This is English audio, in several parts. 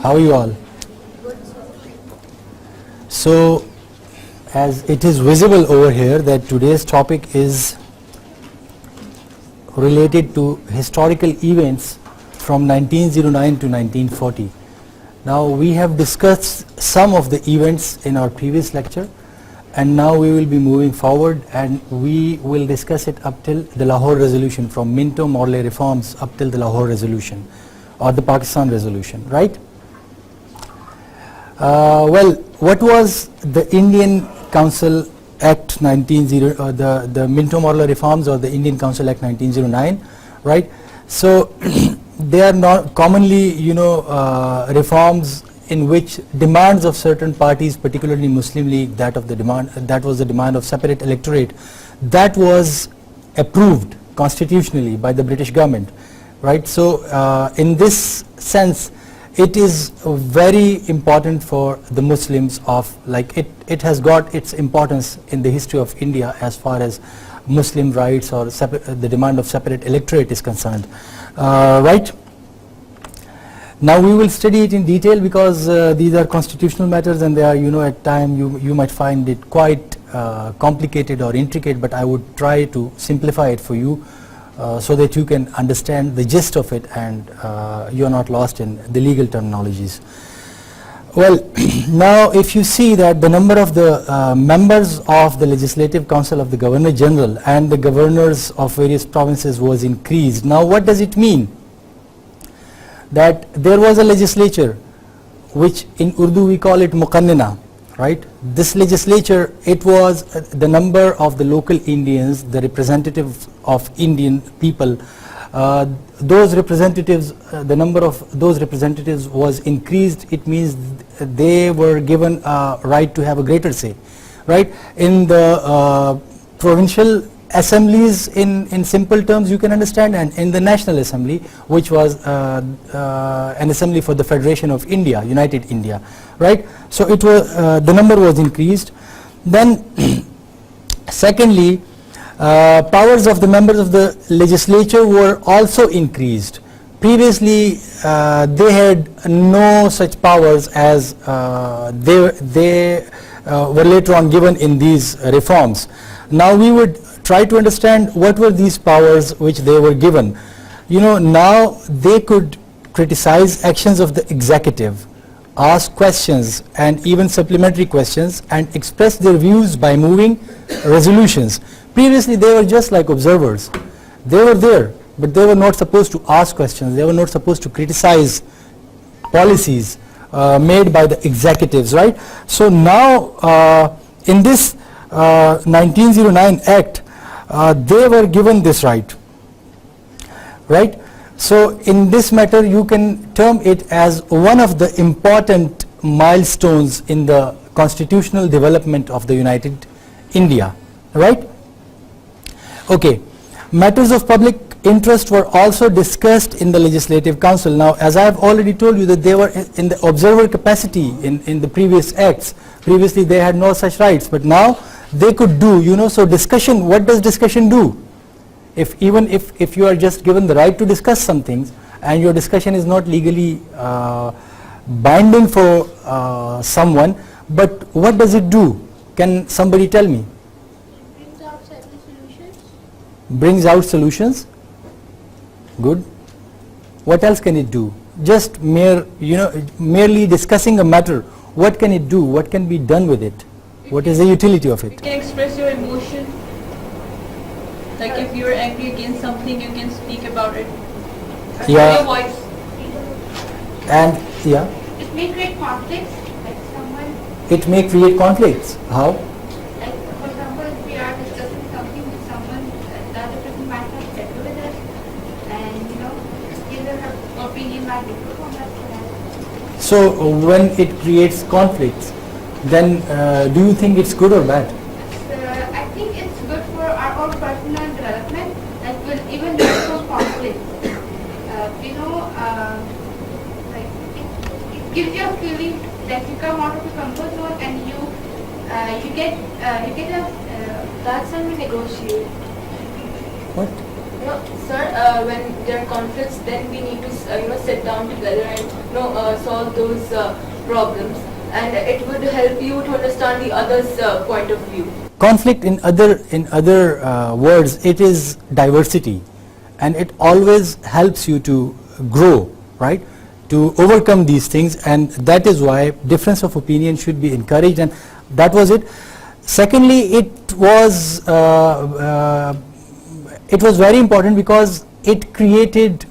How are you all? So, as it is visible over here that today's topic is related to historical events from 1909 to 1940. Now we have discussed some of the events in our previous lecture, and now we will be moving forward and we will discuss it up till the Lahore Resolution, from Minto-Morley reforms up till the Lahore Resolution or the Pakistan Resolution, right? Well, what was the Indian Council Act 1909, the Minto-Morley reforms or the Indian Council Act 1909, right? So they are not commonly, reforms in which demands of certain parties, particularly Muslim League, that was the demand of separate electorate, that was approved constitutionally by the British government, right? So in this sense, it is very important for the Muslims it has got its importance in the history of India as far as Muslim rights or the demand of separate electorate is concerned, right? Now we will study it in detail because these are constitutional matters and they are, at time you might find it quite complicated or intricate, but I would try to simplify it for you so that you can understand the gist of it and you are not lost in the legal terminologies. Well, now if you see that the number of the members of the Legislative Council of the Governor General and the governors of various provinces was increased. Now what does it mean? That there was a legislature, which in Urdu we call it Muqannina, right? This legislature, it was the number of the local Indians, the representatives of Indian people, those representatives, the number of those representatives was increased. It means they were given a right to have a greater say, right? In the provincial assemblies, in simple terms you can understand, and in the National Assembly, which was an assembly for the Federation of India, United India, right? So it was the number was increased. Then secondly, powers of the members of the legislature were also increased. Previously they had no such powers as they were later on given in these reforms. Now we would try to understand what were these powers which they were given. Now they could criticize actions of the executive, ask questions and even supplementary questions, and express their views by moving resolutions. Previously they were just like observers. They were there, but they were not supposed to ask questions. They were not supposed to criticize policies made by the executives, right? So now in this 1909 Act, they were given this right, right? So in this matter you can term it as one of the important milestones in the constitutional development of the United India, right? Okay, matters of public interest were also discussed in the Legislative Council. Now as I have already told you that they were in the observer capacity in the previous acts. Previously they had no such rights, but now they could do, so discussion, what does discussion do? Even if you are just given the right to discuss some things and your discussion is not legally binding for someone, but what does it do? Can somebody tell me? Brings out certain solutions. Brings out solutions. Good. What else can it do? Just merely discussing a matter, what can it do? What can be done with it? What is the utility of it? You can express your emotion. Like if you're angry against something, you can speak about it. Yeah. Your voice. And yeah. It may create conflicts, like someone, It may create conflicts. How? like for example, if we are discussing something with someone, the other person might not agree with us, and his or her opinion might differ from us. So when it creates conflicts, then do you think it's good or bad? I think it's good for our own personal development, like will even lead to conflict. Like it gives you a feeling that you come out of your comfort zone and you get a that's when we negotiate. What? Sir, when there are conflicts, then we need to sit down together and solve those problems, and it would help you to understand the other's point of view. Conflict, in other words, it is diversity, and it always helps you to grow, right, to overcome these things, and that is why difference of opinion should be encouraged, and that was it. Secondly, it was very important because it created,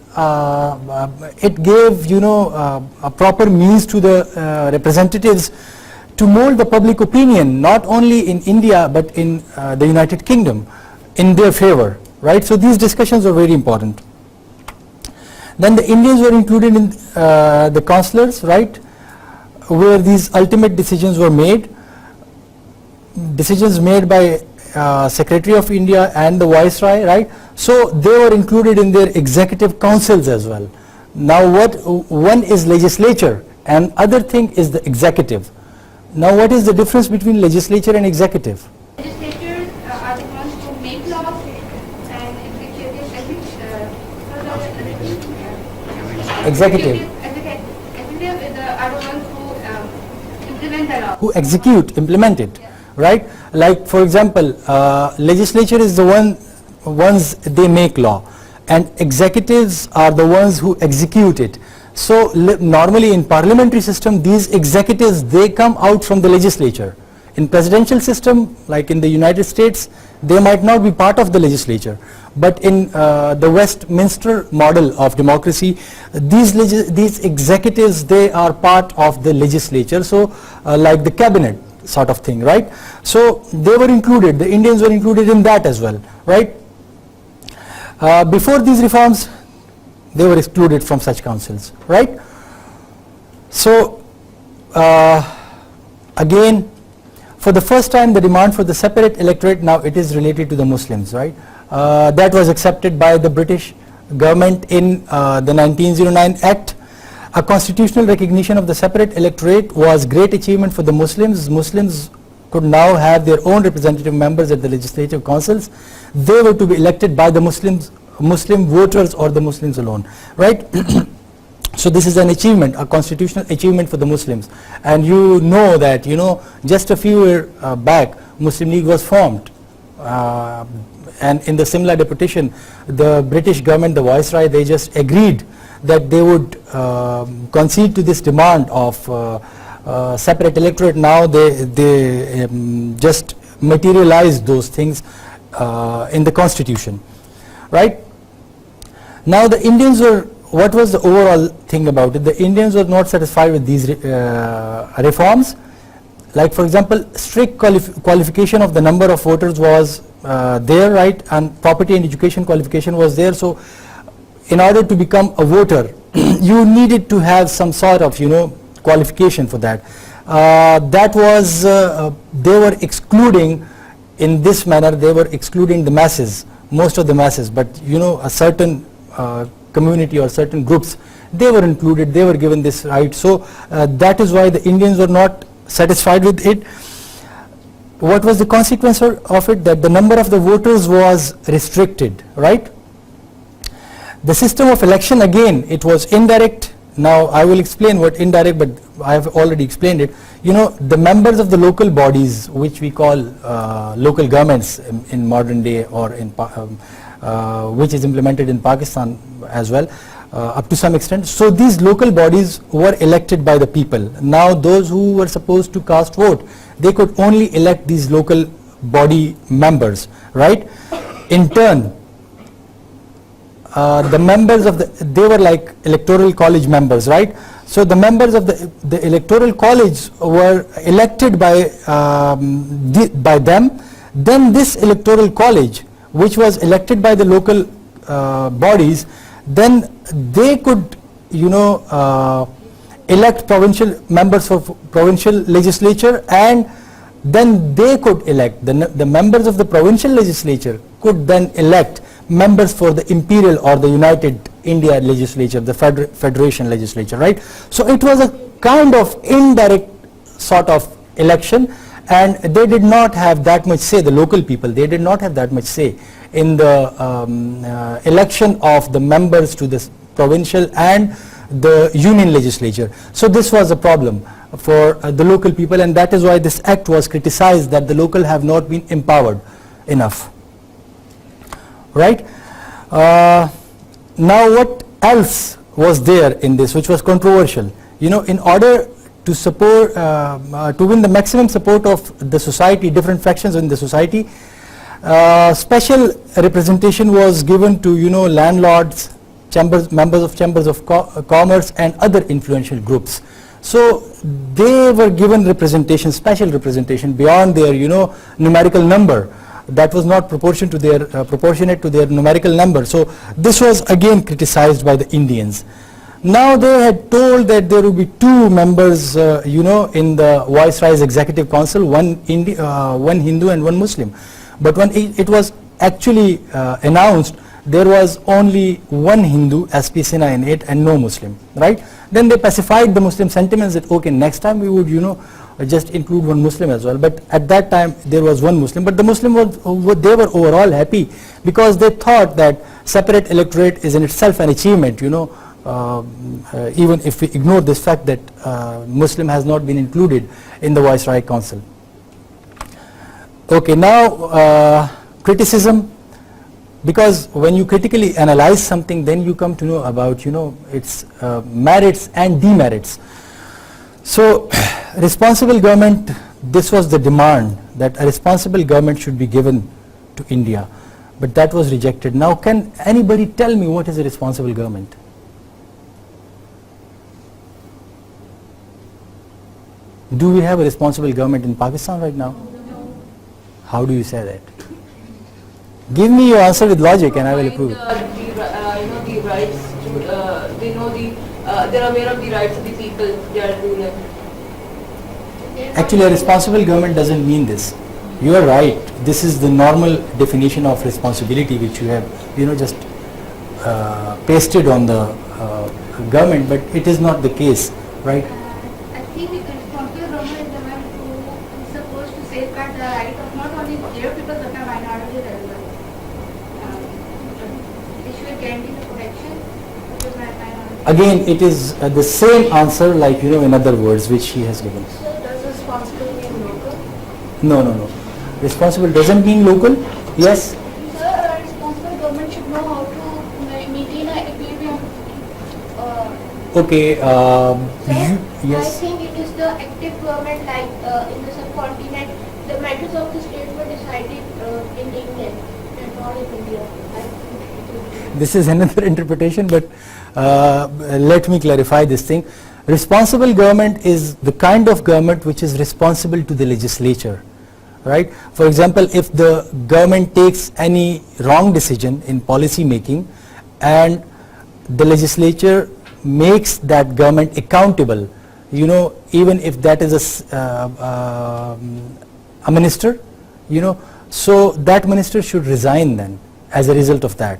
it gave a proper means to the representatives to mold the public opinion, not only in India but in the United Kingdom, in their favor, right? So these discussions were very important. Then the Indians were included in the councillors, right, where these ultimate decisions were made. Decisions made by Secretary of India and the Viceroy, right? So they were included in their executive councils as well. Now one is legislature and other thing is the executive. Now what is the difference between legislature and executive? Legislators are the ones who make laws, and executive Executive. Are the ones who implement the law. Who implement it, right? Like for example, legislature is the ones they make law, and executives are the ones who execute it. So normally in parliamentary system, these executives, they come out from the legislature. In presidential system, like in the United States, they might not be part of the legislature, but in the Westminster model of democracy, these executives, they are part of the legislature, so like the cabinet sort of thing, right? So they were included, the Indians were included in that as well, right? Before these reforms, they were excluded from such councils, right? So again, for the first time, the demand for the separate electorate, now it is related to the Muslims, right? That was accepted by the British government in the 1909 Act. A constitutional recognition of the separate electorate was great achievement for the Muslims. Muslims could now have their own representative members at the legislative councils. They were to be elected by the Muslim voters or the Muslims alone, right? So this is an achievement, a constitutional achievement for the Muslims. And you know that, just a few years back, Muslim League was formed. And in the similar deputation, the British government, the Viceroy, they just agreed that they would concede to this demand of separate electorate. Now they just materialized those things in the constitution, right? Now the Indians were, what was the overall thing about it? The Indians were not satisfied with these reforms. Like for example, strict qualification of the number of voters was there, right? And property and education qualification was there. So in order to become a voter, you needed to have some sort of, qualification for that. That was, they were excluding, in this manner, they were excluding the masses, most of the masses, but a certain community or certain groups, they were included, they were given this right. So that is why the Indians were not satisfied with it. What was the consequence of it? That the number of the voters was restricted, right? The system of election, again, it was indirect. Now I will explain what indirect, but I have already explained it. The members of the local bodies, which we call local governments in modern day, or in which is implemented in Pakistan as well, up to some extent. So these local bodies were elected by the people. Now those who were supposed to cast vote, they could only elect these local body members, right? In turn, the members of they were like electoral college members, right? So the members of the electoral college were elected by them. Then this electoral college, which was elected by the local bodies, then they could, elect provincial members for provincial legislature, and then they could elect, the members of the provincial legislature could then elect members for the imperial or the United India legislature, the federation legislature, right? So it was a kind of indirect sort of election, and they did not have that much say, the local people, they did not have that much say in the election of the members to the provincial and the union legislature. So this was a problem for the local people, and that is why this act was criticized, that the local have not been empowered enough. Right? Now what else was there in this which was controversial? You know, in order to support, to win the maximum support of the society, different factions in the society, special representation was given to, you know, landlords, members of chambers of commerce and other influential groups. So they were given representation, special representation beyond their, you know, numerical number. That was not proportionate to their numerical number. So this was again criticized by the Indians. Now they had told that there would be 2 members, you know, in the Viceroy's Executive Council, one Hindu and one Muslim. But when it was actually announced, there was only one Hindu, SP Sinha, in it, and no Muslim, right? Then they pacified the Muslim sentiments that, okay, next time we would, you know, just include one Muslim as well. But at that time there was one Muslim, but the Muslim they were overall happy, because they thought that separate electorate is in itself an achievement, you know, even if we ignore this fact that Muslim has not been included in the Viceroy Council. Okay, now criticism, because when you critically analyze something, then you come to know about, you know, its merits and demerits. So responsible government, this was the demand, that a responsible government should be given to India, but that was rejected. Now can anybody tell me what is a responsible government? Do we have a responsible government in Pakistan right now? No. How do you say that? Give me your answer with logic and I will approve it. The rights to, they know they're aware of the rights of the people they are ruling. Actually, a responsible government doesn't mean this. You are right. This is the normal definition of responsibility which you have, you know, just pasted on the government, but it is not the case, right? I think the responsible government is the one who is supposed to safeguard the right of not only their people but the minorities as well. They should guarantee the protection of the minority. Again, it is the same answer, like, you know, in other words which he has given. So does responsible mean local? No, no, no. Responsible doesn't mean local. Yes. Sir, a responsible government should know how to maintain an equilibrium. Okay. I Yes. think it is the active government, like in the subcontinent, the matters of the state were decided in England and not in India. This is another interpretation, but let me clarify this thing. Responsible government is the kind of government which is responsible to the legislature, right? For example, if the government takes any wrong decision in policy making and the legislature makes that government accountable, you know, even if that is a minister, you know, so that minister should resign then as a result of that.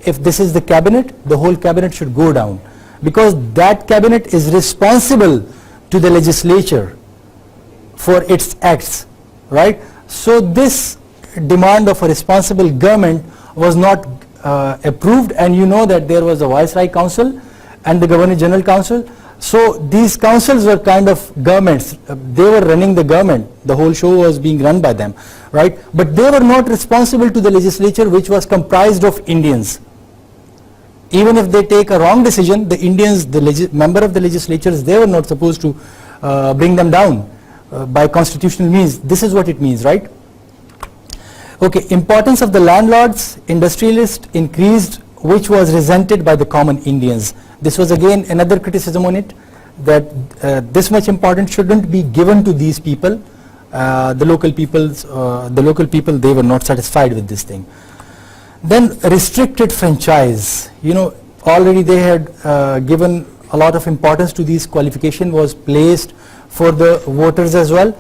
If this is the cabinet, the whole cabinet should go down, because that cabinet is responsible to the legislature for its acts, right? So this demand of a responsible government was not approved, and you know that there was a Viceroy Council and the Governor General Council. So these councils were kind of governments. They were running the government. The whole show was being run by them, right? But they were not responsible to the legislature, which was comprised of Indians. Even if they take a wrong decision, the Indians, the member of the legislatures, they were not supposed to bring them down by constitutional means. This is what it means, right? Okay, importance of the landlords, industrialists increased, which was resented by the common Indians. This was again another criticism on it, that this much importance shouldn't be given to these people. The local people, they were not satisfied with this thing. Then restricted franchise, you know, already they had given a lot of importance to these. Qualification was placed for the voters as well.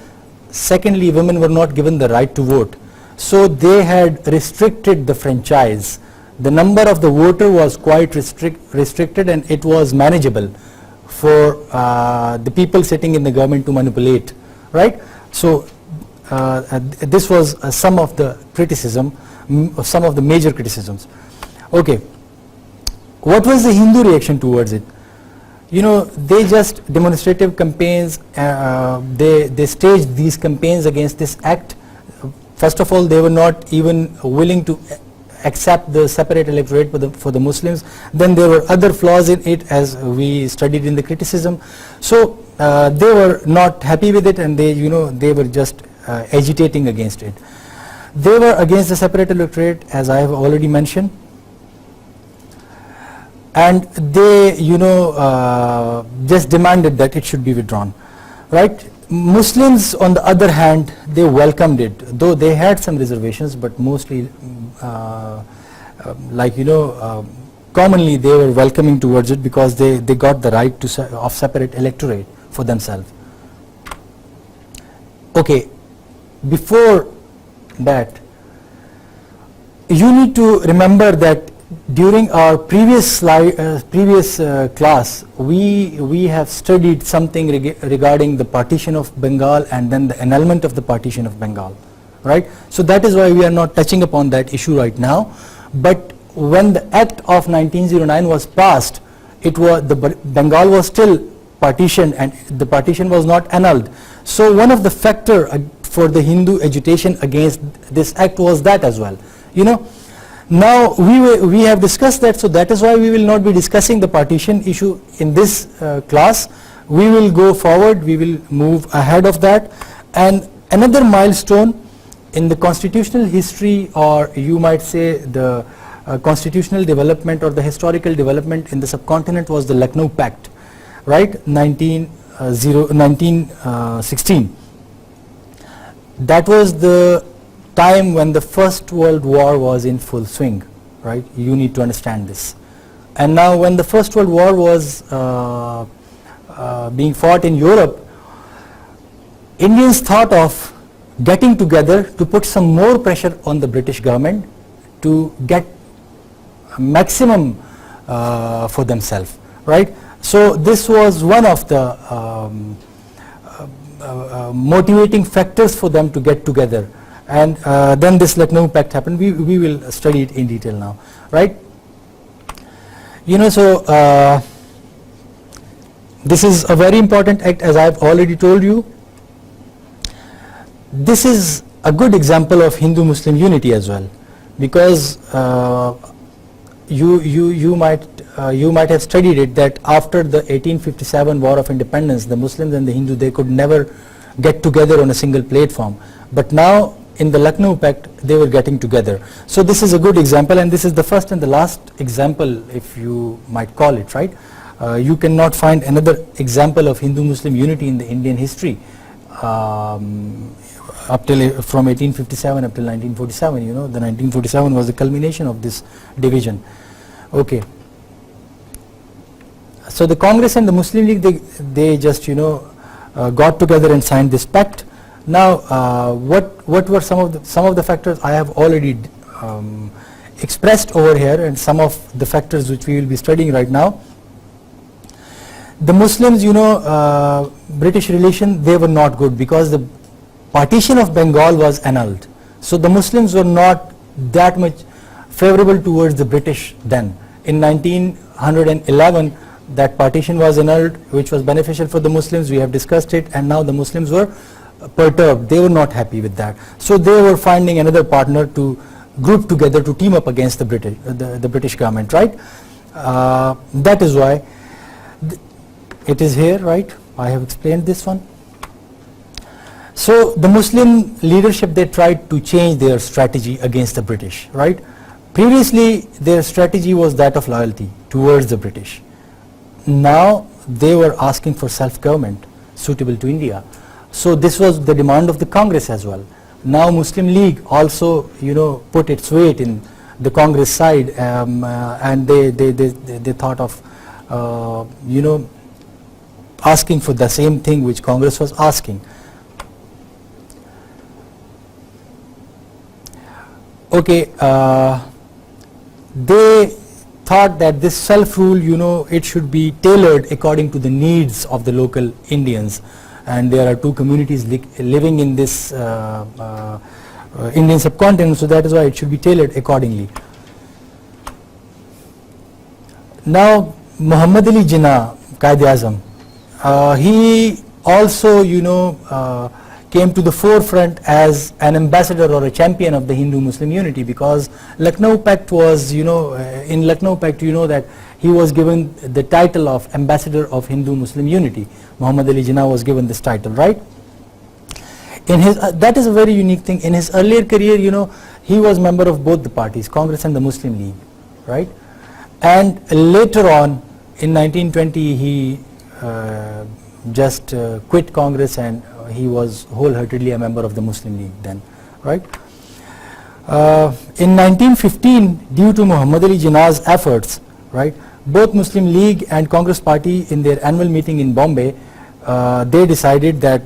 Secondly, women were not given the right to vote. So they had restricted the franchise. The number of the voter was quite restricted, and it was manageable for the people sitting in the government to manipulate, right? So this was some of the criticism, some of the major criticisms. Okay, what was the Hindu reaction towards it? You know, they just demonstrative campaigns, they staged these campaigns against this act. First of all, they were not even willing to accept the separate electorate for the Muslims. Then there were other flaws in it, as we studied in the criticism. So they were not happy with it, and they were just agitating against it. They were against the separate electorate, as I have already mentioned, and they just demanded that it should be withdrawn, right? Muslims, on the other hand, they welcomed it, though they had some reservations, but mostly commonly they were welcoming towards it, because they got the right of separate electorate for themselves. Okay, before that, you need to remember that during our previous class, we have studied something regarding the partition of Bengal and then the annulment of the partition of Bengal, right? So that is why we are not touching upon that issue right now. But when the Act of 1909 was passed, Bengal was still partitioned, and the partition was not annulled. So one of the factor for the Hindu agitation against this act was that as well. Now we have discussed that, so that is why we will not be discussing the partition issue in this class. We will go forward, we will move ahead of that. And another milestone in the constitutional history, or you might say the constitutional development or the historical development in the subcontinent, was the Lucknow Pact, right? 1916. That was the time when the First World War was in full swing, right? You need to understand this. And now when the First World War was being fought in Europe, Indians thought of getting together to put some more pressure on the British government to get maximum for themselves, right? So this was one of the motivating factors for them to get together. And then this Lucknow Pact happened. We will study it in detail now, right? So this is a very important act, as I have already told you. This is a good example of Hindu-Muslim unity as well, because you might have studied it, that after the 1857 War of Independence, the Muslims and the Hindu, they could never get together on a single platform. But now in the Lucknow Pact, they were getting together. So this is a good example, and this is the first and the last example, if you might call it, right? You cannot find another example of Hindu-Muslim unity in the Indian history up till from 1857 up till 1947. The 1947 was the culmination of this division. Okay. So the Congress and the Muslim League, they just got together and signed this pact. Now, what were some of the factors I have already expressed over here, and some of the factors which we will be studying right now. The Muslims, British relation, they were not good, because the partition of Bengal was annulled. So the Muslims were not that much favorable towards the British then. In 1911, that partition was annulled, which was beneficial for the Muslims. We have discussed it, and now the Muslims were perturbed. They were not happy with that. So they were finding another partner to group together to team up against the British government, right? That is why it is here, right? I have explained this one. So the Muslim leadership, they tried to change their strategy against the British, right? Previously, their strategy was that of loyalty towards the British. Now they were asking for self-government suitable to India. So this was the demand of the Congress as well. Now Muslim League also, put its weight in the Congress side, and they thought of, asking for the same thing which Congress was asking. Okay, they thought that this self-rule, it should be tailored according to the needs of the local Indians. and there are two communities living in this Indian subcontinent, so that is why it should be tailored accordingly. Now, Muhammad Ali Jinnah, Quaid-e-Azam, he also, came to the forefront as an ambassador or a champion of the Hindu-Muslim unity, because Lucknow Pact was, in Lucknow Pact, that he was given the title of ambassador of Hindu-Muslim unity. Muhammad Ali Jinnah was given this title, right? In his, that is a very unique thing. In his earlier career, he was member of both the parties, Congress and the Muslim League, right? And later on, in 1920, he just quit Congress, and he was wholeheartedly a member of the Muslim League then, right? In 1915, due to Muhammad Ali Jinnah's efforts, right, both Muslim League and Congress Party in their annual meeting in Bombay, they decided that,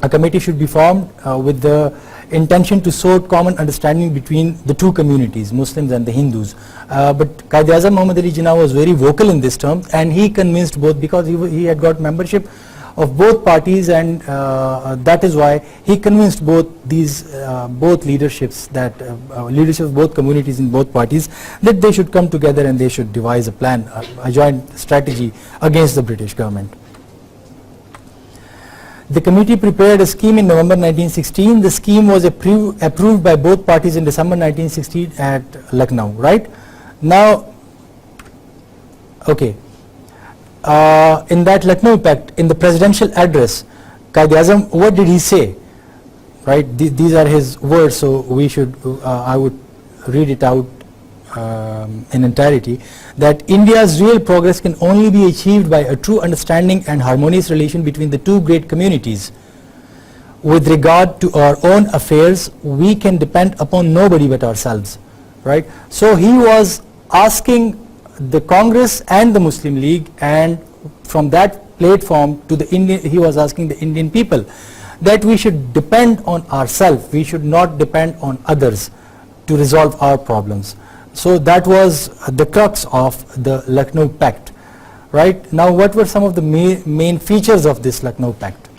a committee should be formed with the intention to sort common understanding between the two communities, Muslims and the Hindus. But Quaid-e-Azam Muhammad Ali Jinnah was very vocal in this term, and he convinced both, because he had got membership of both parties, and that is why he convinced both these both leaderships, that leadership of both communities in both parties, that they should come together and they should devise a plan, a joint strategy against the British government. The committee prepared a scheme in November 1916. The scheme was approved by both parties in December 1916 at Lucknow, right? Now, okay, in that Lucknow Pact, in the presidential address, Quaid-e-Azam, what did he say? Right, these are his words, so we should, I would read it out in entirety, that India's real progress can only be achieved by a true understanding and harmonious relation between the two great communities. With regard to our own affairs, we can depend upon nobody but ourselves, right? So he was asking the Congress and the Muslim League, and from that platform to the Indian, he was asking the Indian people that we should depend on ourselves, we should not depend on others to resolve our problems. So that was the crux of the Lucknow Pact, right? Now, what were some of the main features of this Lucknow Pact?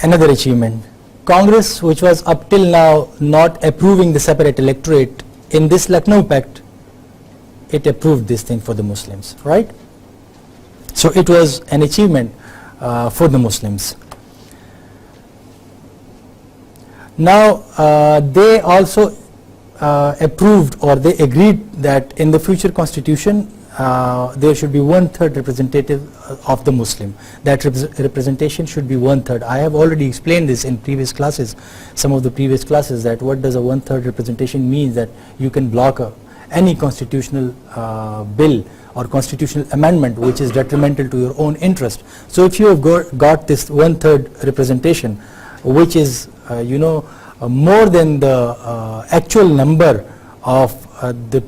Another achievement, Congress, which was up till now not approving the separate electorate, in this Lucknow Pact, it approved this thing for the Muslims, right? So it was an achievement for the Muslims. Now, they also approved, or they agreed that in the future constitution there should be 1/3 representative of the Muslim. That representation should be 1/3. I have already explained this in previous classes, some of the previous classes, that what does a 1/3 representation means, that you can block any constitutional bill or constitutional amendment which is detrimental to your own interest. So if you have got this 1/3 representation, which is more than the actual number of the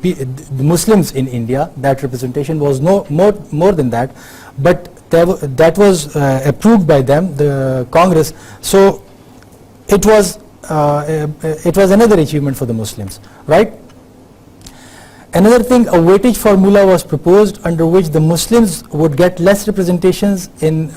Muslims in India, that representation was more than that, but that was approved by them, the Congress. So it was another achievement for the Muslims, right? Another thing, a weightage formula was proposed under which the Muslims would get less representations in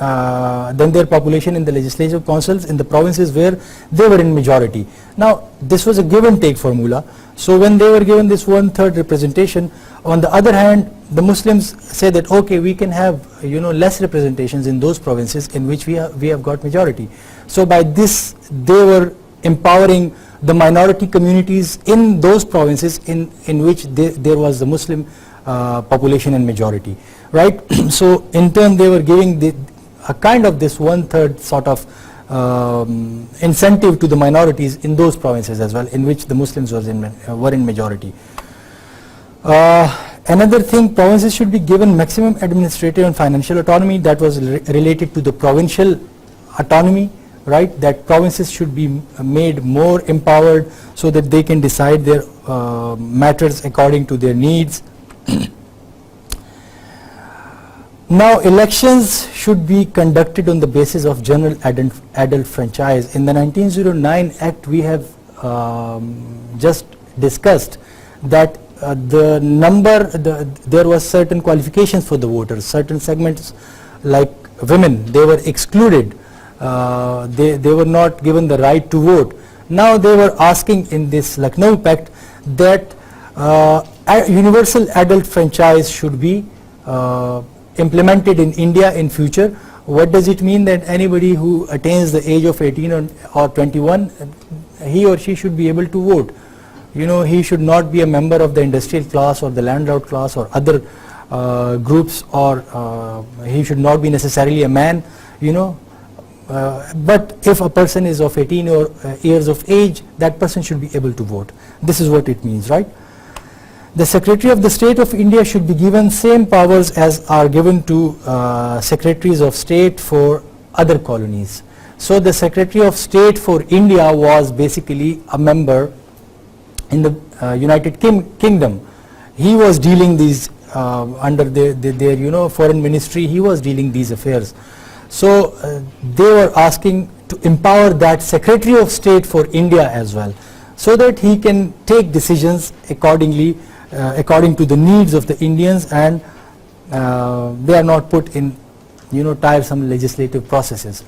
than their population in the legislative councils in the provinces where they were in majority. Now, this was a give and take formula. So when they were given this 1/3 representation, on the other hand, the Muslims said that okay, we can have less representations in those provinces in which we have got majority. So by this, they were empowering the minority communities in those provinces in which there was the Muslim population and majority, right? So in turn, they were giving a kind of this 1/3 sort of incentive to the minorities in those provinces as well, in which the Muslims were in majority. Another thing, provinces should be given maximum administrative and financial autonomy. That was related to the provincial autonomy, right? That provinces should be made more empowered so that they can decide their matters according to their needs. Now, elections should be conducted on the basis of general adult franchise. In the 1909 Act, we have just discussed that the number, there was certain qualifications for the voters, certain segments like women, they were excluded, they were not given the right to vote. Now they were asking in this Lucknow Pact that a universal adult franchise should be implemented in India in future. What does it mean? That anybody who attains the age of 18 or 21, he or she should be able to vote. You know, he should not be a member of the industrial class or the landlord class or other groups, or he should not be necessarily a man, you know. But if a person is of 18 or years of age, that person should be able to vote. This is what it means, right? The Secretary of the State of India should be given same powers as are given to Secretaries of State for other colonies. So the Secretary of State for India was basically a member in the United Kingdom. He was dealing these under their you know, foreign ministry, he was dealing these affairs. So they were asking to empower that Secretary of State for India as well, so that he can take decisions accordingly, according to the needs of the Indians, and they are not put in, you know, tiresome legislative processes.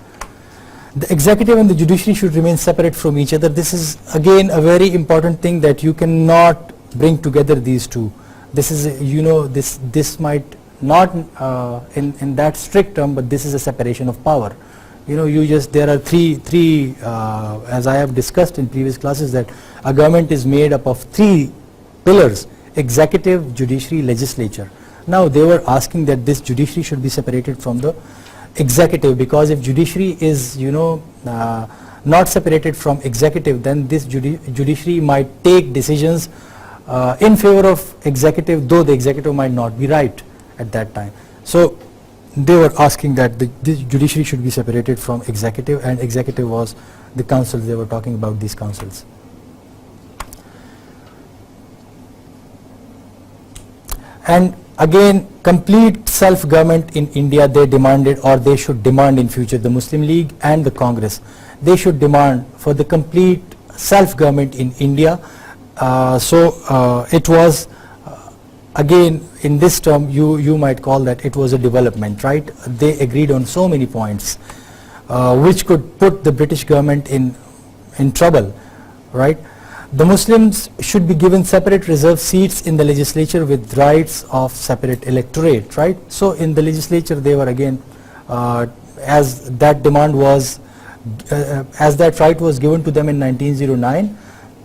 The executive and the judiciary should remain separate from each other. This is again a very important thing, that you cannot bring together these two. This is, you know, this might not in that strict term, but this is a separation of power. You know, there are three as I have discussed in previous classes, that a government is made up of three pillars: executive, judiciary, legislature. Now they were asking that this judiciary should be separated from the executive, because if judiciary is, you know, not separated from executive, then this judiciary might take decisions in favor of executive, though the executive might not be right at that time. So they were asking that the judiciary should be separated from executive, and executive was the councils. They were talking about these councils. And again, complete self-government in India they demanded, or they should demand in future, the Muslim League and the Congress. They should demand for the complete self-government in India. It was, again, in this term, you might call that it was a development, right? They agreed on so many points which could put the British government in trouble, right? The Muslims should be given separate reserved seats in the legislature with rights of separate electorate, right? So in the legislature they were again, as that demand was, as that right was given to them in 1909,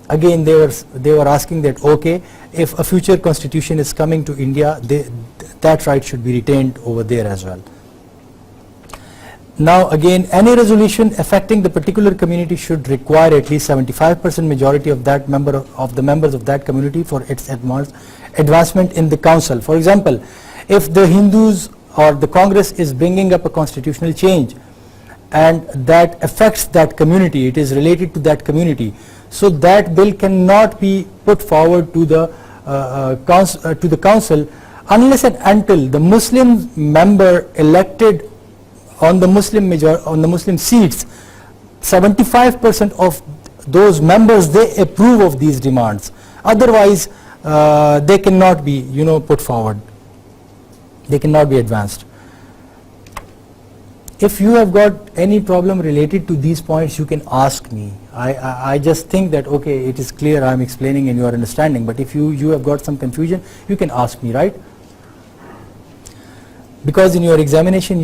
again they were asking that, okay, if a future constitution is coming to India, that right should be retained over there as well. Now again, any resolution affecting the particular community should require at least 75% majority of that the members of that community for its advancement in the council. For example, if the Hindus or the Congress is bringing up a constitutional change and that affects that community, it is related to that community, so that bill cannot be put forward to the council unless and until the Muslim member elected on the Muslim seats, 75% of those members, they approve of these demands. Otherwise they cannot be, you know, put forward, they cannot be advanced. If you have got any problem related to these points, you can ask me. I just think that, okay, it is clear, I am explaining and you are understanding, but if you have got some confusion, you can ask me, right? Because in your examination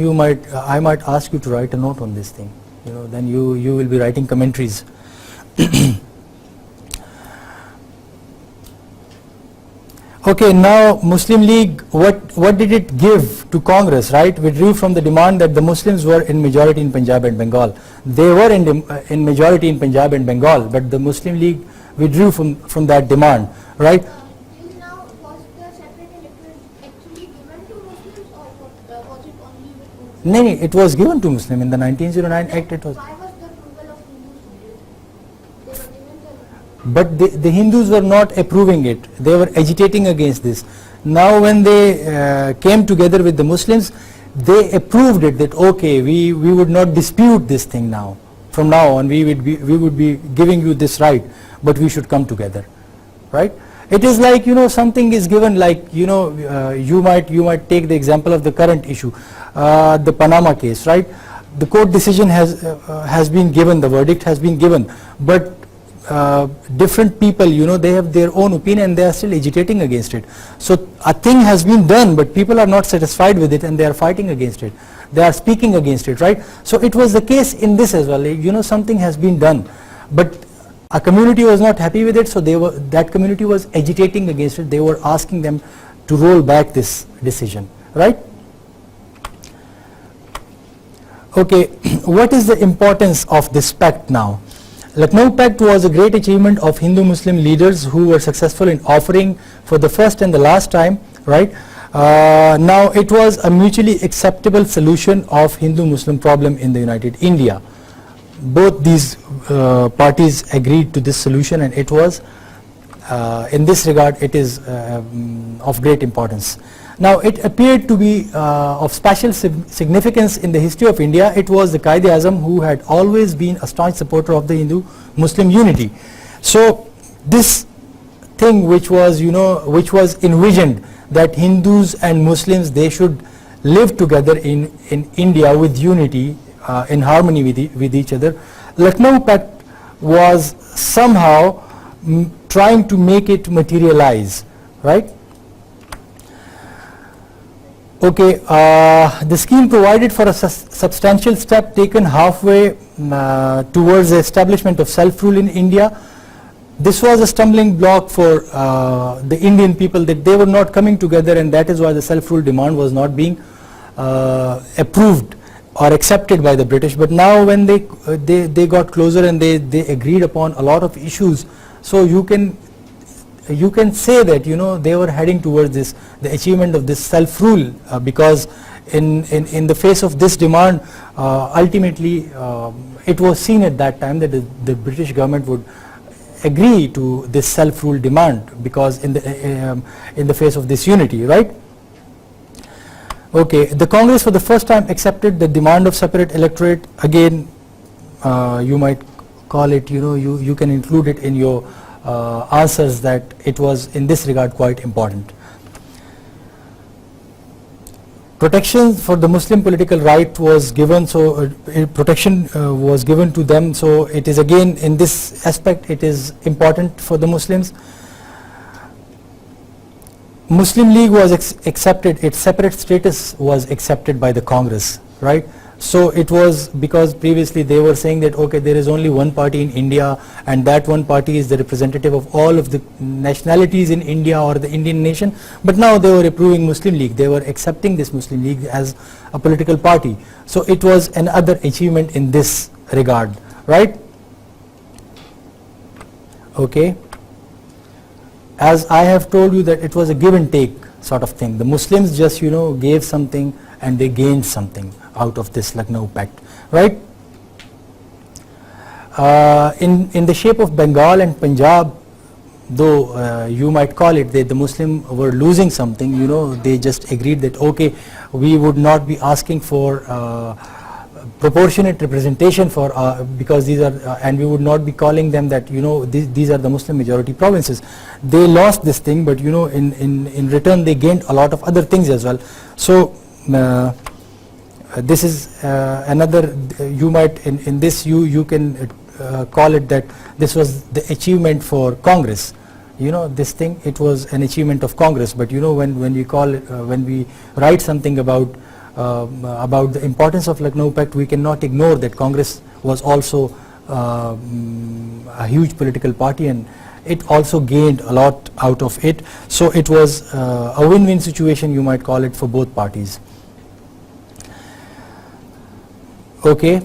I might ask you to write a note on this thing, you know, then you will be writing commentaries. Okay, now Muslim League, what did it give to Congress, right? Withdrew from the demand that the Muslims were in majority in Punjab and Bengal. They were in majority in Punjab and Bengal, but the Muslim League withdrew from that demand, right? Till now, was the separate electorate actually given to Muslims, or was it only with Muslims? No, it was given to Muslim in the 1909 Act. It was. Why was the approval of Hindus needed? They were given the... But the Hindus were not approving it. They were agitating against this. Now when they came together with the Muslims, they approved it, that okay, we would not dispute this thing now. From now on we would be giving you this right, but we should come together, right? It is like, something is given, like, you might take the example of the current issue, the Panama case, right? The court decision has been given, the verdict has been given, but different people, they have their own opinion and they are still agitating against it. So a thing has been done, but people are not satisfied with it and they are fighting against it. They are speaking against it, right? So it was the case in this as well. Something has been done, but a community was not happy with it, so that community was agitating against it. They were asking them to roll back this decision, right? Okay, what is the importance of this pact now? Lucknow Pact was a great achievement of Hindu-Muslim leaders who were successful in offering for the first and the last time, right? Now it was a mutually acceptable solution of Hindu-Muslim problem in the United India. Both these parties agreed to this solution, and it was, in this regard, it is of great importance. Now it appeared to be of special significance in the history of India. It was the Quaid-e-Azam who had always been a staunch supporter of the Hindu-Muslim unity. So this thing which was envisioned, that Hindus and Muslims, they should live together in India with unity, in harmony with each other. Lucknow Pact was somehow trying to make it materialize, right? Okay, the scheme provided for a substantial step taken halfway towards the establishment of self-rule in India. This was a stumbling block for the Indian people, that they were not coming together, and that is why the self-rule demand was not being approved or accepted by the British. But now when they got closer and they agreed upon a lot of issues, so you can say that they were heading towards the achievement of this self-rule, because in the face of this demand, ultimately it was seen at that time that the British government would agree to this self-rule demand, because in the face of this unity, right? Okay, the Congress for the first time accepted the demand of separate electorate. Again, you might call it, you can include it in your answers, that it was in this regard quite important. Protection for the Muslim political right was given, so protection was given to them, so it is again in this aspect it is important for the Muslims. Muslim League was accepted, its separate status was accepted by the Congress, right? So it was because previously they were saying that, okay, there is only one party in India, and that one party is the representative of all of the nationalities in India or the Indian nation, but now they were approving Muslim League, they were accepting this Muslim League as a political party. So it was another achievement in this regard, right? Okay. As I have told you that it was a give and take sort of thing. The Muslims just gave something and they gained something out of this Lucknow Pact, right? In the shape of Bengal and Punjab, though you might call it that the Muslim were losing something, they just agreed that, okay, we would not be asking for proportionate representation for because these are and we would not be calling them that these are the Muslim majority provinces. They lost this thing, but in return they gained a lot of other things as well. So this is another, you might in this you can call it that this was the achievement for Congress. This thing, it was an achievement of Congress, but when we call it, when we write something about the importance of Lucknow Pact, we cannot ignore that Congress was also a huge political party, and it also gained a lot out of it. So it was a win-win situation, you might call it, for both parties. Okay,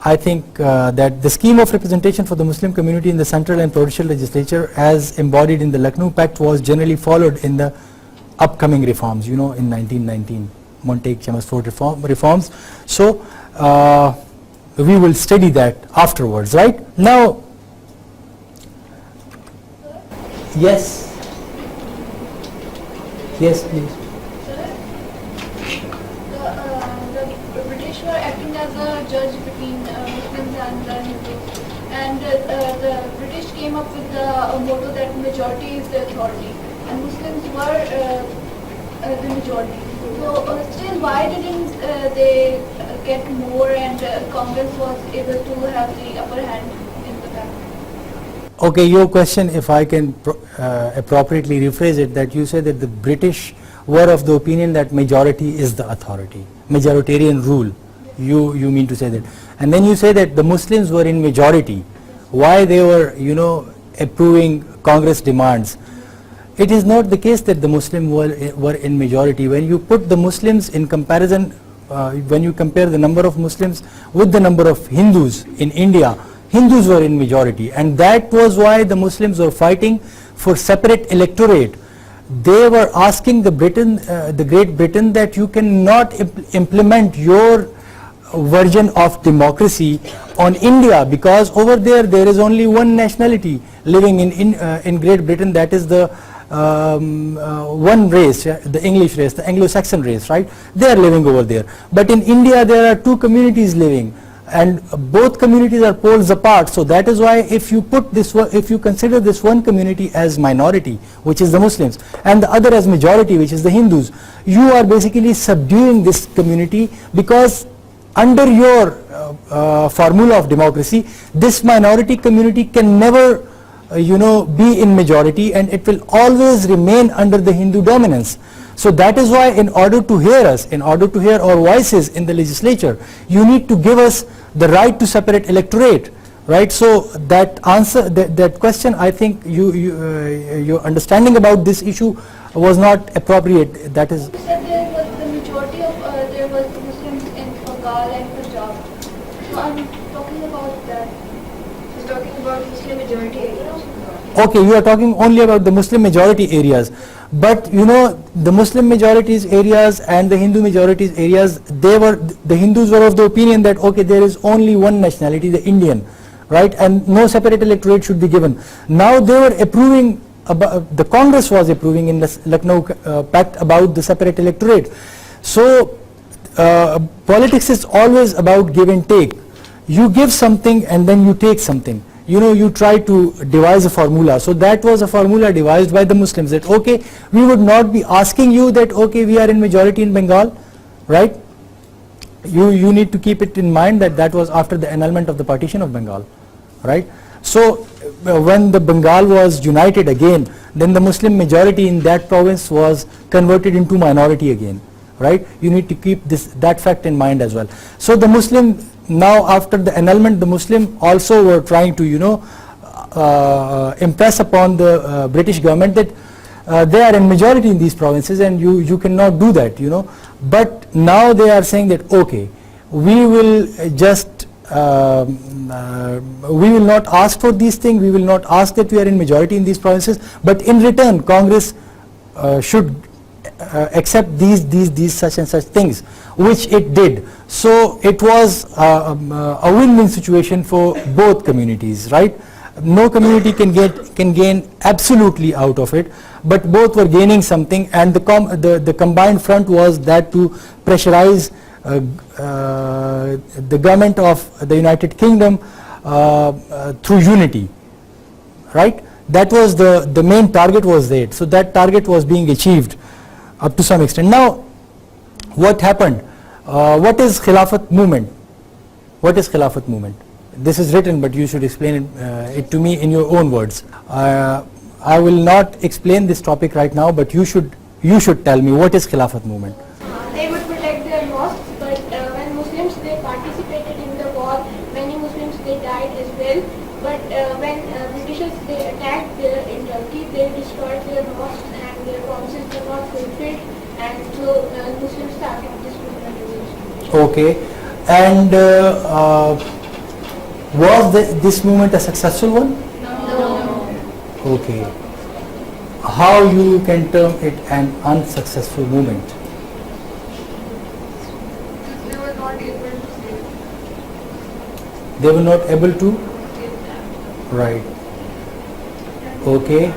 I think that the scheme of representation for the Muslim community in the central and provincial legislature as embodied in the Lucknow Pact was generally followed in the upcoming reforms, in 1919. Montague-Chelmsford reforms. So we will study that afterwards, right? Now, yes, please. The British were acting as a judge between Muslims and the Hindus. and the British came up with the motto that majority is the authority, and Muslims were the majority. So still, why didn't they get more, and Congress was able to have the upper hand in the pact? Okay, your question, if I can appropriately rephrase it, that you said that the British were of the opinion that majority is the authority, majoritarian rule. You mean to say that, and then you say that the Muslims were in majority. Why they were, approving Congress demands? It is not the case that the Muslims were in majority. When you put the Muslims in comparison, when you compare the number of Muslims with the number of Hindus in India, Hindus were in majority, and that was why the Muslims were fighting for separate electorate. They were asking the Great Britain, that you cannot implement your version of democracy on India, because over there is only one nationality living in Great Britain, that is the one race, the English race, the Anglo-Saxon race, right? They are living over there. But in India there are two communities living, and both communities are poles apart. So that is why if you consider this one community as minority, which is the Muslims, and the other as majority, which is the Hindus, you are basically subduing this community, because under your formula of democracy, this minority community can never be in majority, and it will always remain under the Hindu dominance. So that is why, in order to hear us, in order to hear our voices in the legislature, you need to give us the right to separate electorate, right? So that answer, that question, I think your understanding about this issue was not appropriate. That is. You said there was the majority of there was Muslims in Bengal and Punjab. So I'm talking about that. He's talking about Muslim majority areas. Okay, you are talking only about the Muslim majority areas, but the Muslim majorities areas and the Hindu majorities areas, the Hindus were of the opinion that okay, there is only one nationality, the Indian, right, and no separate electorate should be given. Now they were approving, the Congress was approving in the Lucknow Pact about the separate electorate. So politics is always about give and take. You give something and then you take something. You try to devise a formula. So that was a formula devised by the Muslims, that okay, we would not be asking you that okay, we are in majority in Bengal, right? You need to keep it in mind that that was after the annulment of the partition of Bengal, right? So when the Bengal was united again, then the Muslim majority in that province was converted into minority again, right? You need to keep that fact in mind as well. So the Muslim, now after the annulment, the Muslim also were trying to impress upon the British government that they are in majority in these provinces and you cannot do that, but now they are saying that okay, we will just we will not ask for these things, we will not ask that we are in majority in these provinces, but in return Congress should accept these such and such things, which it did. So it was a win-win situation for both communities, right? No community can gain absolutely out of it, but both were gaining something, and the combined front was that to pressurize the government of the United Kingdom through unity, right? That was the main target was there. So that target was being achieved up to some extent. Now, what happened? What is Khilafat Movement? What is Khilafat Movement? This is written, but you should explain it to me in your own words. I will not explain this topic right now, but you should tell me what is Khilafat Movement. They would protect their mosques, but when Muslims they participated in the war, many Muslims they died as well. But when Britishers they attacked in Turkey, they destroyed their mosques and their promises were not fulfilled, and so Muslims started this movement. Okay, and was this movement a successful one? No. Okay. How you can term it an unsuccessful movement? They were not able to save. They were not able to? Right. Okay.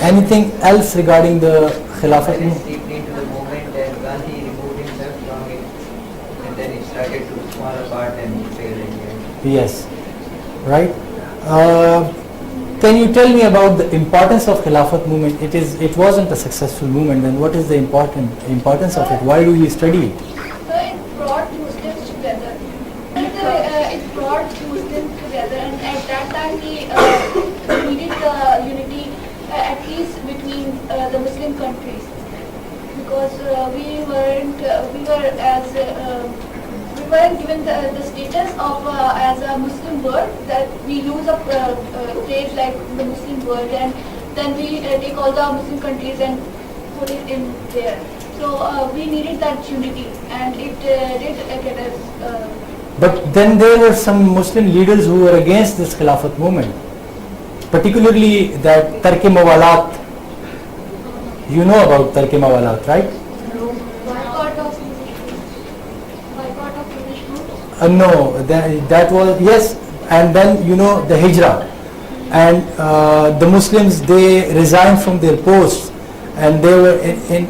Anything else regarding the Khilafat movement? Deeply into the movement, and Gandhi removed himself from it, and then it started to fall apart and fail again. Yes. right? Can you tell me about the importance of Khilafat movement? It wasn't a successful movement, then what is the importance of it? Why do we study it? So it brought Muslims together. It brought Muslims together, and at that time we needed the unity at least between the Muslim countries, because we weren't given the status of as a Muslim world, that we lose a place like the Muslim world, and then we take all the Muslim countries and put it in there. So we needed that unity, and it did get us. But then there were some Muslim leaders who were against this Khilafat movement, particularly that Tark-e Mawalat. You know about Tark-e Mawalat, right? No, that was, yes, and then you know the Hijrah, and the Muslims, they resigned from their posts, and they were in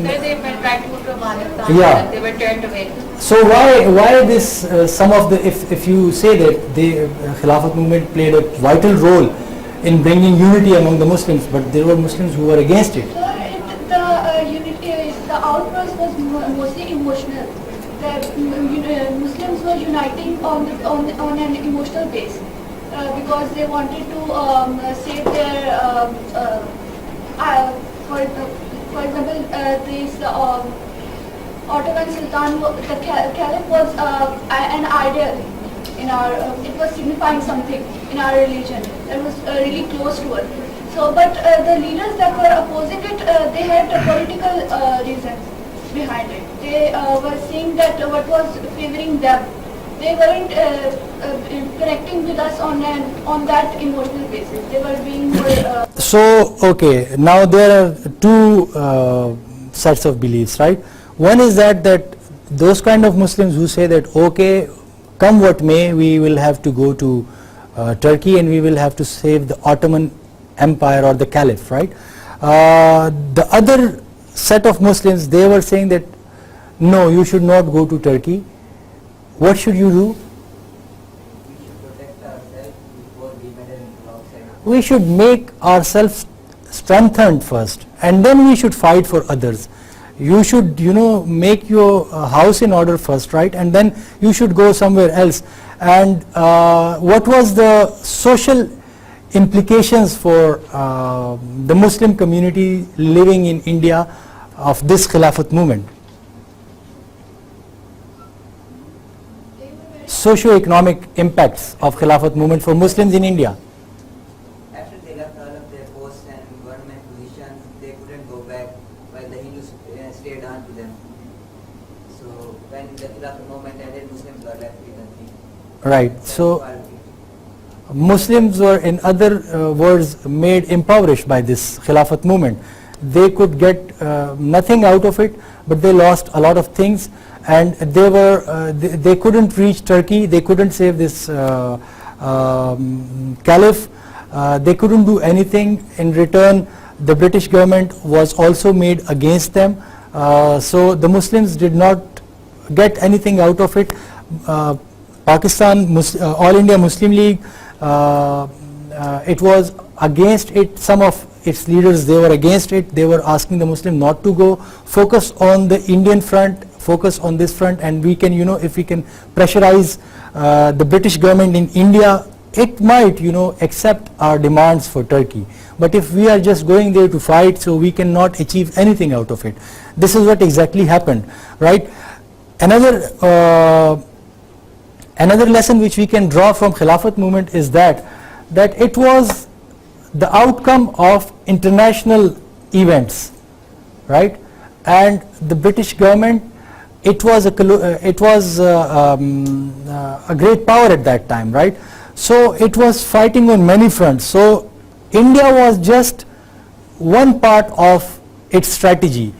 They went back to Afghanistan, Yeah. and they were turned away. So why this some of the, if you say that the Khilafat movement played a vital role in bringing unity among the Muslims, but there were Muslims who were against it. The outburst was mostly emotional. The Muslims were uniting on an emotional base, because they wanted to save their for example, this Ottoman Sultan, the Caliph was an ideal in our, it was signifying something in our religion that was really close to us. So, but the leaders that were opposing it, they had political reasons behind it. They were saying that what was favoring them. They weren't connecting with us on that emotional basis. They were being more. So, okay, now there are two sets of beliefs, right? One is that those kind of Muslims who say that, okay, come what may, we will have to go to Turkey and we will have to save the Ottoman Empire or the Caliph, right? The other set of Muslims, they were saying that, no, you should not go to Turkey. What should you do? We should protect ourselves before we meddle outside. We should make ourselves strengthened first, and then we should fight for others. You should, make your house in order first, right? And then you should go somewhere else. And what was the social implications for the Muslim community living in India of this Khilafat movement? Socio-economic impacts of Khilafat movement for Muslims in India. After they left all of their posts and government positions, they couldn't go back while the Hindus stayed on to them. So when the Khilafat movement ended, Muslims were left with nothing. Right. So Muslims were, in other words, made impoverished by this Khilafat movement. They could get nothing out of it, but they lost a lot of things, and they couldn't reach Turkey. They couldn't save this Caliph. They couldn't do anything. In return, the British government was also made against them. So the Muslims did not get anything out of it. Pakistan, All India Muslim League, it was against it. Some of its leaders, they were against it. They were asking the Muslim not to go, focus on the Indian front, focus on this front, and we can, if we can pressurize the British government in India, it might, accept our demands for Turkey. But if we are just going there to fight, so we cannot achieve anything out of it. This is what exactly happened, right? Another lesson which we can draw from Khilafat movement is that it was the outcome of international events, right? And the British government, it was a great power at that time, right? So it was fighting on many fronts. So India was just one part of its strategy.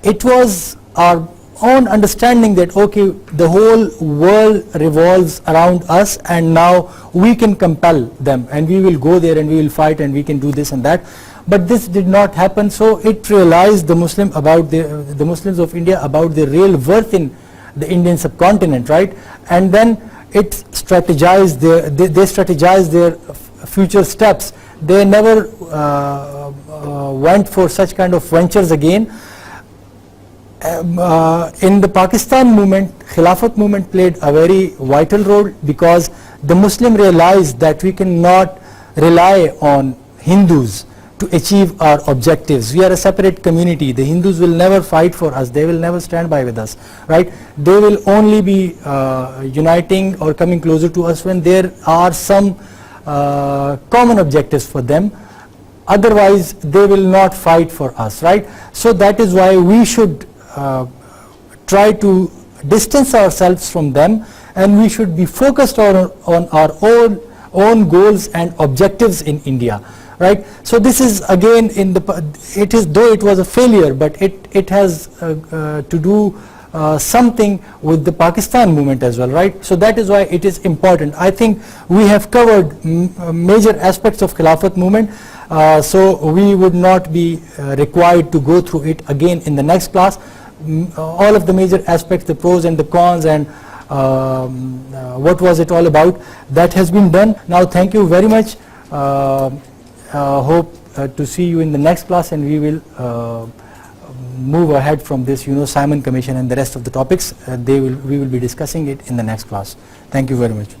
It was our own understanding that, okay, the whole world revolves around us, and now we can compel them, and we will go there and we will fight and we can do this and that. But this did not happen. So it realized the Muslims of India about their real worth in the Indian subcontinent, right? And then it strategized they strategized their future steps. They never went for such kind of ventures again. In the Pakistan movement, Khilafat movement played a very vital role, because the Muslim realized that we cannot rely on Hindus to achieve our objectives. We are a separate community. The Hindus will never fight for us. They will never stand by with us, right? They will only be uniting or coming closer to us when there are some common objectives for them. Otherwise, they will not fight for us, right? So that is why we should try to distance ourselves from them, and we should be focused on our own goals and objectives in India, right? So this is again though it was a failure, but it has to do something with the Pakistan movement as well, right? So that is why it is important. I think we have covered major aspects of Khilafat movement, so we would not be required to go through it again in the next class. All of the major aspects, the pros and the cons, and what was it all about, that has been done. Now thank you very much. Hope to see you in the next class, and we will move ahead from this, Simon Commission and the rest of the topics. We will be discussing it in the next class. Thank you very much.